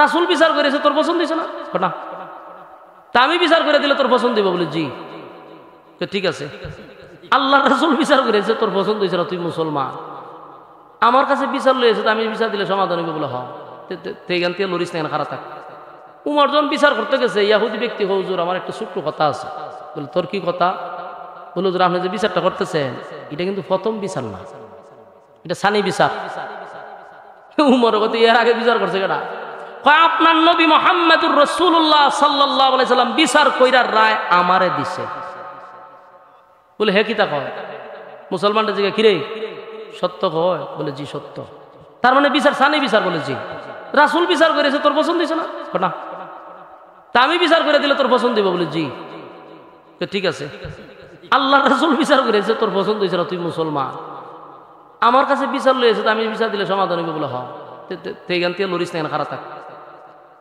রাসূল বিচার করেছে, তোর পছন্দ হয়েছে না? না, তা আমি বিচার করে দিলে তোর পছন্দ দিব? বলে জি। ঠিক আছে, আল্লাহ রাসূল বিচার করেছে, তোর পছন্দ হয়েছে না, তুই মুসলমান, আমার কাছে বিচার লইছে, আমি বিচার দিলে সমাধান হইবে? বলে হ্যাঁ। তেগান দিয়ে লড়িস না, খারাপ থাক। উমর যখন বিচার করতে গেছে, ইয়াহুদি ব্যক্তি, হুজুর আমার একটা ছোট্ট কথা আছে। বলে তোর কি কথা? বলে হুজুর আপনি যে বিচারটা করতেছেন এটা কিন্তু প্রথম বিচার না, এটা সানি বিচার। উমর কত এর আগে বিচার করছে কেডা? আপনার নবী মুহাম্মদুর রাসূলুল্লাহ সাল্লাল্লাহু আলাইহি সাল্লাম বিচার কইরার রায় আমারে দিছে। বলে হে কি তা কয়? মুসলমানটা জিজ্ঞাসা, কিরে সত্য কয়? বলে জি সত্য। তার মানে বিচার সানি বিচার? বলে জি। রাসূল বিচার করেছে, তোর পছন্দ হয়েছে না? না, তা আমি বিচার করে দিলে তোর পছন্দ দিব? বলে জি। ঠিক আছে, আল্লাহ রাসূল বিচার করেছে, তোর পছন্দ হয়েছে না, তুই মুসলমান, আমার কাছে বিচার লইছে, আমি বিচার দিলে সমাধান হইবে? বলে হ্যাঁ। তেগান দিয়ে লড়িস না, খারাপ থাক।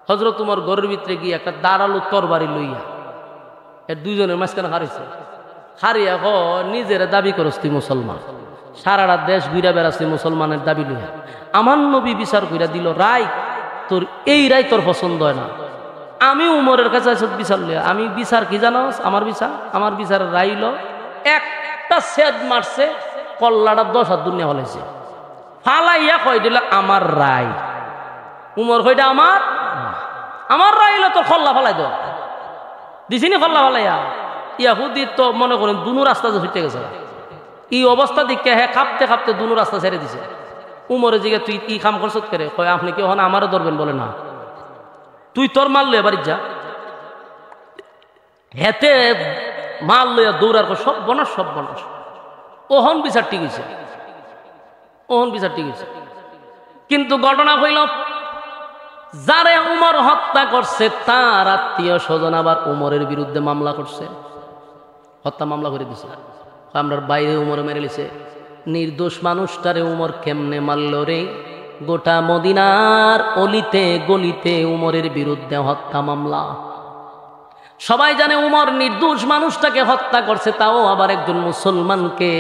হযরত উমর ঘরের ভিতরে গিয়ে একটা দাঁড়ালো তরবারি লইয়া এর দুইজনের মাঝখানে হারিয়েছে। হারিয়া নিজের দাবি করস তুই মুসলমান, সারাটা দেশ ঘুরা বেড়াস তুই মুসলমানের দাবি লইয়া, আমার নবী বিচার কইরা দিল রায়, তোর এই রায় তোর পছন্দ হয় না, আমি উমরের কাছে বিচার লইয়া, আমি বিচার কি জানাস? আমার বিচারের রায় হলো একটা সেদ মারছে, কল্লাটা 10 হাত দুনিয়া হলাইছে, ফালাইয়া কই দিল আমার রায়। উমর কইটা আমার রায় হলো তোর খল্লা ফালাই দাও, দিছিনি খল্লা ফালাইয়া। ইয়াহুদি তো মনে করেন দুনো রাস্তা ছুটে গেছে, এই অবস্থা দেখে হ্যাঁ কাঁপতে কাঁপতে দুনো রাস্তা ছেড়ে দিছে। উমরে জিগে তুই কি কাম করছত করে? কয় আপনি কি হন আমারও ধরবেন? বলে না, তুই তোর মাল লইয়া বাড়ি যা। হেতে মাল লইয়া দৌড়ার পর সব বনাস। ওহন বিচার ঠিক হয়েছে, কিন্তু ঘটনা হইল যারে উমর হত্যা করছে তার আত্মীয় স্বজন আবার উমরের বিরুদ্ধে মামলা করছে, হত্যা মামলা করে দিছে। আমরার বাইরে উমরে মেরে লিছে, নির্দোষ মানুষটারে উমর কেমনে মারল রে? গোটা মদিনার অলিতে গলিতে উমরের বিরুদ্ধে হত্যা মামলা। সবাই জানে উমর নির্দোষ মানুষটাকে হত্যা করছে, তাও আবার একজন মুসলমানকে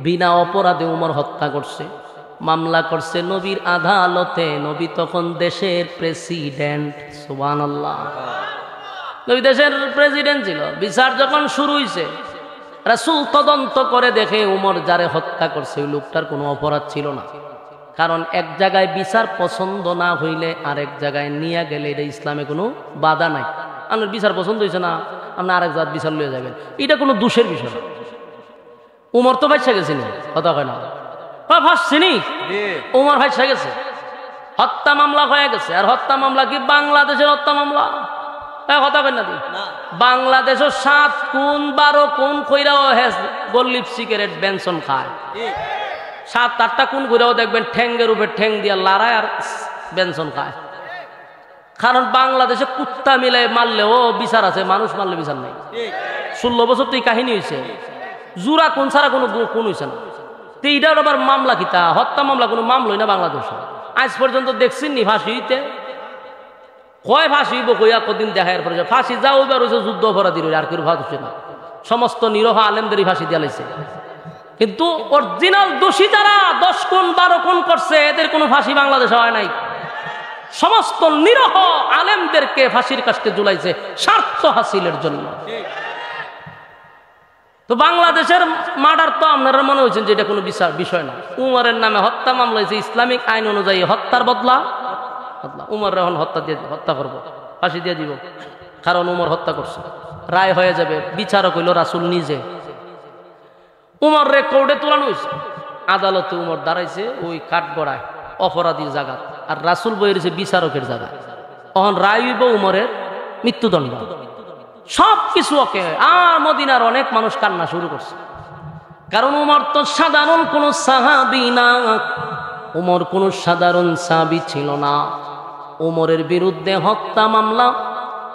বিনা অপরাধে উমর হত্যা করছে। মামলা করছে নবীর আদালতে, নবী তখন দেশের প্রেসিডেন্ট। সুবহানাল্লাহ, নবী দেশের প্রেসিডেন্ট ছিল। বিচার যখন শুরু হয়েছে, রাসূল তদন্ত করে দেখে উমর যারে হত্যা করছে ওই লোকটার কোনো অপরাধ ছিল না। কারণ এক জায়গায় বিচার পছন্দ না হইলে আরেক জায়গায় নিয়ে গেলে এটা ইসলামে কোনো বাধা নাই। আপনার বিচার পছন্দ হয়েছে না, আপনি আরেক জাত বিচার লইয়া যাবেন, এটা কোনো দোষের বিষয় না। উমর তো ভাইসা গেছিল, কথা কয় না, ভাসছিনি উমর ভাইসা গেছে, হত্যা মামলা হয়ে গেছে। আর হত্যা মামলা কি বাংলাদেশের হত্যা মামলা? কথা কয় না, বাংলাদেশের 7 খুন 12 খুন কইরাও গোল্লিপ সিগারেট বেনসন খায়, 7-8টা খুন কইরাও দেখবেন ঠ্যাঙ্গের উপরে ঠ্যাং দিয়া লড়ায় আর বেনসন খায়। কারণ বাংলাদেশে কুত্তা মিলাই মারলেও বিচার আছে, মানুষ মারলে বিচার নাই। 16 বছর তো এই কাহিনী হয়েছে, জুরা কোন ছাড়া কোনো কোন হয়েছে না। তো এইটার আবার মামলা কিতা? হত্যা মামলা কোনো মামলাই না বাংলাদেশে আজ পর্যন্ত দেখছেন নি? ফাঁসি হইতে কয় ফাঁসি হইব কইয়া কদিন দেখার পরে ফাঁসি যাও এবার হয়েছে যুদ্ধ অপরাধী রইল, আর কেউ ফাঁস হচ্ছে না। সমস্ত নিরহ আলেমদেরই ফাঁসি দিয়া লাইছে, কিন্তু অরিজিনাল দোষী যারা 10 খুন 12 খুন করছে এদের কোনো ফাঁসি বাংলাদেশে হয় নাই। সমস্ত নিরহ আলেমদেরকে ফাঁসির কাস্টে ঝুলাইছে স্বার্থ হাসিলের জন্য। তো বাংলাদেশের মার্ডার তো আপনারা মনে হয়েছেন যে এটা কোনো বিষয় না। উমরের নামে হত্যা মামলা হয়েছে, ইসলামিক আইন অনুযায়ী হত্যার বদলা উমর এখন হত্যা করবো, ফাঁসি দিয়ে দিব, কারণ উমর হত্যা করছে, রায় হয়ে যাবে। বিচারক হইল রাসূল নিজে। উমর রে কোর্টে তোলানো হয়েছে, আদালতে উমর দাঁড়াইছে ওই কাঠগড়ায় অপরাধীর জায়গা, আর রাসূল বইছে বিচারকের জায়গা। তখন রায় হইব উমরের মৃত্যুদণ্ড। সব কিছু ওকে। আর মদিনার অনেক মানুষ কান্না শুরু করছে, কারণ উমর তো সাধারণ কোনো সাহাবী না, উমর কোনো সাধারণ সাহাবী ছিল না। উমরের বিরুদ্ধে হত্যা মামলা,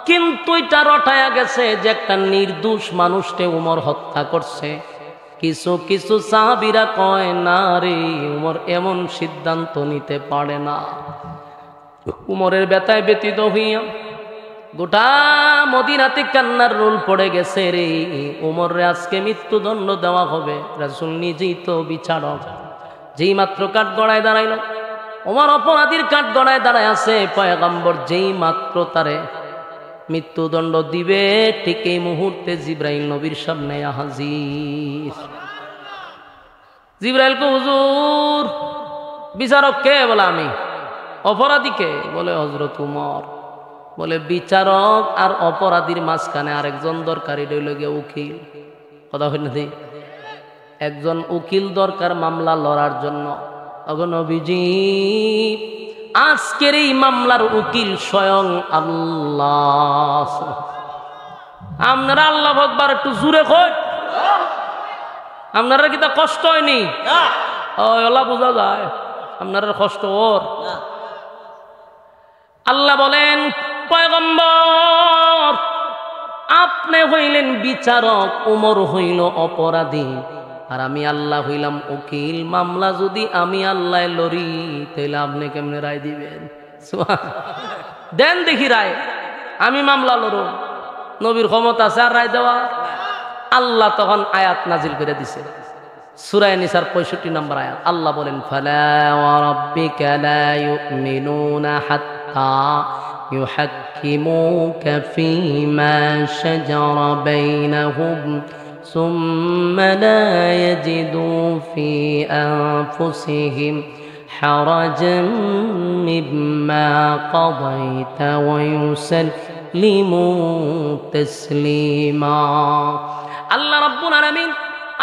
কিন্তু এটা রটায়া গেছে যে একটা নির্দোষ মানুষকে উমর হত্যা করছে। কিছু কিছু সাহাবীরা কয় না রে, উমর এমন সিদ্ধান্ত নিতে পারে না। উমরের ব্যথায় ব্যতীত হইয়া গোটা মদিনাতে কান্নার রোল পড়ে গেছে রে, উমরে আজকে মৃত্যুদণ্ড দেওয়া হবে। রাসূল নিজেই তো বিচারক। যেই মাত্র কাঠগড়ায় দাঁড়াইল, ওমর অপরাধীর কাঠ গড়ায় দাঁড়ায় আছে। পয়গম্বর যেই মাত্র তারে মৃত্যুদণ্ড দিবে ঠিক এই মুহূর্তে জিব্রাইল নবীর সামনে হাজির। জিব্রাইল কো হুজুর বিচারক কে? বলে আমি। অপরাধী কে? বলে হযরত উমর। বলে বিচারক আর অপরাধীর মাঝখানে আরেকজন দরকারি রইল গিয়ে উকিল। কথা হয় না? একজন উকিল দরকার মামলা লড়ার জন্য। নবীজি আজকের এই মামলার উকিল স্বয়ং আল্লাহ। আপনারা আল্লাহু আকবার একটু জোরে কই। আপনারা কি তা কষ্ট হয়নি? ওলা বোঝা যায় আপনারা কষ্ট ওর। আল্লাহ বলেন পয়গম্বর আপনি হইলেন বিচারক, উমর হইল অপরাধী, আর আমি আল্লাহ হইলাম উকিল। মামলা যদি আমি আল্লাহ লড়ি তাহলে আপনি কেমনে রায় দিবেন? দেন দেখি রায়। আমি মামলা লড়ব, নবীর ক্ষমতা আছে আর রায় দেওয়া? আল্লাহ তখন আয়াত নাজিল করে দিছে, সূরা নিসার 65 নম্বর আয়াত। আল্লাহ বলেন ফালা ওয়া রাব্বিকা লা ইউমিনুনা হাত্তা ইউহাক্কিমুকা ফীমা শাজারা বাইনাহুম সুম্মা লা ইয়াজিদু ফী আনফুসিহিম হারাজান মিম্মা কাদাইতা ওয়া ইউসাল্লিমু তাসলিমা। আল্লাহ রাব্বুল আলামিন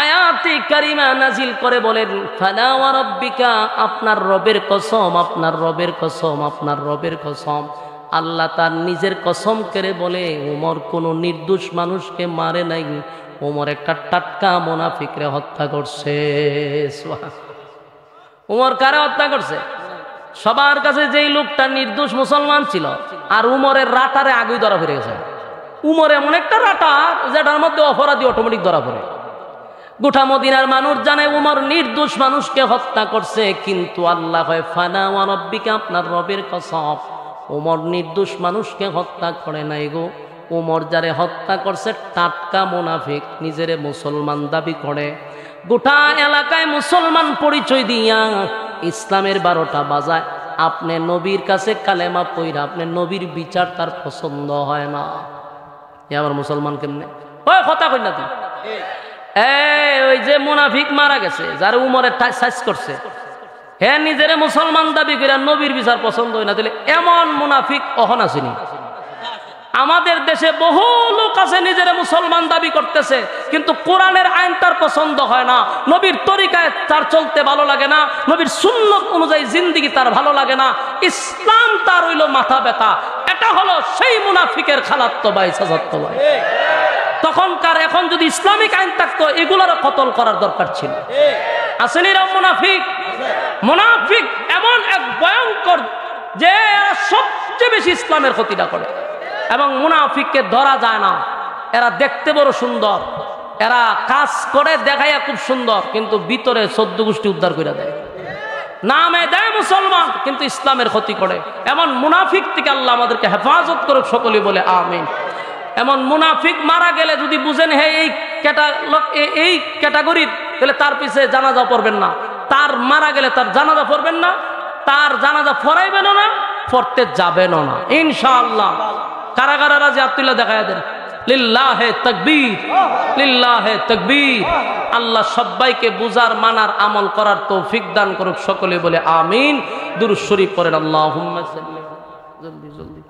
আয়াতে কারিমা নাজিল করে বলেন ফালা ওয়া রাব্বিকা, আপনার রবের কসম, আপনার রবের কসম, আপনার রবের কসম। আল্লাহ তার নিজের কসম করে বলে ওমর কোনো নির্দোষ মানুষকে মারে নাই, ওমর একটা টাটকা মুনাফিকরে হত্যা করছে। ওমর কারে হত্যা করছে? সবার কাছে যেই লোকটা নির্দোষ মুসলমান ছিল, আর উমরের রাটারে আগুই ধরা পড়ে গেছে। উমর এমন একটা রাটার যেটার মধ্যে অপরাধী অটোমেটিক ধরা পড়ে। গোটা মদিনার মানুষ জানে উমর নির্দোষ মানুষকে হত্যা করছে, কিন্তু আল্লাহ কয় ফালা ওয়া রাব্বিকা, আপনার রবের কসম, উমর নির্দোষ মানুষকে হত্যা করে নাই গো। উমর যারে হত্যা করছে টাটকা মুনাফিক, নিজেরে মুসলমান দাবি করে, গোটা এলাকায় মুসলমান পরিচয় দিয়া ইসলামের 12টা বাজায়। আপনি নবীর কাছে কালেমা পইরা আপনি নবীর বিচার তার পছন্দ হয় না, আবার মুসলমান কেমনে? ওই কথা কই না তুই। ওই যে মুনাফিক মারা গেছে, যারা উমরের সাইজ করছে, হ্যাঁ নিজের মুসলমান দাবি করে নবীর বিচার পছন্দ হয় না, তাহলে এমন মুনাফিক অহন আসেনি। আমাদের দেশে বহু লোক আছে নিজের মুসলমান দাবি করতেছে, কিন্তু কোরআনের আইন তার পছন্দ হয় না, নবীর তরিকায় তার চলতে ভালো লাগে না, নবীর সুন্নত অনুযায়ী জিন্দেগি তার ভালো লাগে না, ইসলাম তার হইল মাথা ব্যথা। এটা হলো সেই মুনাফিকের খালাতো ভাই, চাচাতো ভাই। তখনকার এখন যদি ইসলামিক আইন থাকতো এগুলোরও কতল করার দরকার ছিল। আসেনি এরা মুনাফিক? মুনাফিক এমন এক ভয়ঙ্কর যে সবচেয়ে বেশি ইসলামের ক্ষতিটা করে, এবং মুনাফিককে ধরা যায় না। এরা দেখতে বড় সুন্দর, এরা কাজ করে দেখাইয়া খুব সুন্দর, কিন্তু ভিতরে 14 গোষ্ঠী উদ্ধার করে দেয়। নামে দেয় মুসলমান, কিন্তু ইসলামের ক্ষতি করে। এমন মুনাফিক থেকে আল্লাহ আমাদেরকে হেফাজত করুক, সকলে বলে আমিন। এমন মুনাফিক মারা গেলে যদি বুঝেন হে এই ক্যাটাগরির, তাহলে তার পিছে জানাজা পড়বেন না, তার মারা গেলে তার জানাজা পড়বেন না, তার জানাজা পড়াইবেন না, পড়তে যাবেন না ইনশাআল্লাহ। কারাগারা রাজি আব্দুল্লাহ দেখায় দেন। লিল্লাহে তাকবীর, লিল্লাহে তাকবীর। আল্লাহ সবাইকে বুঝার, মানার, আমল করার তৌফিক দান করুক, সকলে বলে আমিন। দুরূদ শরীফ পড়েন আল্লাহুম্মা সাল্লি। জলদি জলদি।